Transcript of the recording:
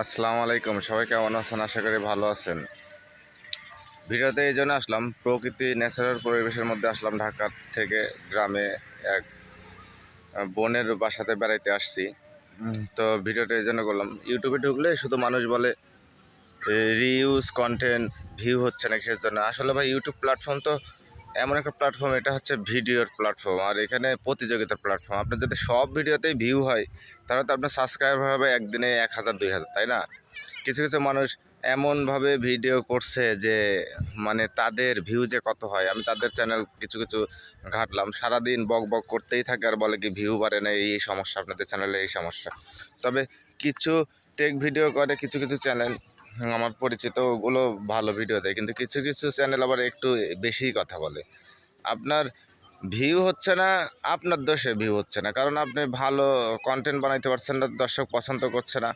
আসসালামু আলাইকুম, সবাই কেমন আছেন? আশা করি ভালো আছেন। ভিডিওতে এই জন্য আসলাম, প্রকৃতি ন্যাচারাল পরিবেশের মধ্যে আসলাম। ঢাকা থেকে গ্রামে এক বোনের বাসাতে বেড়াইতে আসছি। তো ভিডিওটা এই জন্য করলাম, ইউটিউবে ঢুকলে শুধু মানুষ বলে রিউজ কন্টেন্ট ভিউ হচ্ছে না কিসের জন্য। আসলে ভাই, ইউটিউব প্ল্যাটফর্ম তো এমন একটা প্ল্যাটফর্ম, এটা হচ্ছে ভিডিওর প্ল্যাটফর্ম, আর এখানে প্রতিযোগিতার প্ল্যাটফর্ম। আপনার যদি সব ভিডিওতেই ভিউ হয়, তাহলে তো আপনার সাবস্ক্রাইবার হবে একদিনে 1000 2000, তাই না? কিছু কিছু মানুষ এমনভাবে ভিডিও করছে যে মানে তাদের ভিউ যে কত হয়। আমি তাদের চ্যানেল কিছু কিছু ঘাটলাম, সারাদিন বক বক করতেই থাকে আর বলে কি ভিউ বাড়ে না, এই সমস্যা, আপনাদের চ্যানেলে এই সমস্যা। তবে কিছু টেক ভিডিও করে কিছু কিছু চ্যানেল, আমার পরিচিত, ওগুলো ভালো ভিডিও দেয়, কিন্তু কিছু কিছু চ্যানেল আবার একটু বেশিই কথা বলে। আপনার ভিউ হচ্ছে না, আপনার দোষে ভিউ হচ্ছে না, কারণ আপনি ভালো কন্টেন্ট বানাইতে পারছেন না, দর্শক পছন্দ করছে না।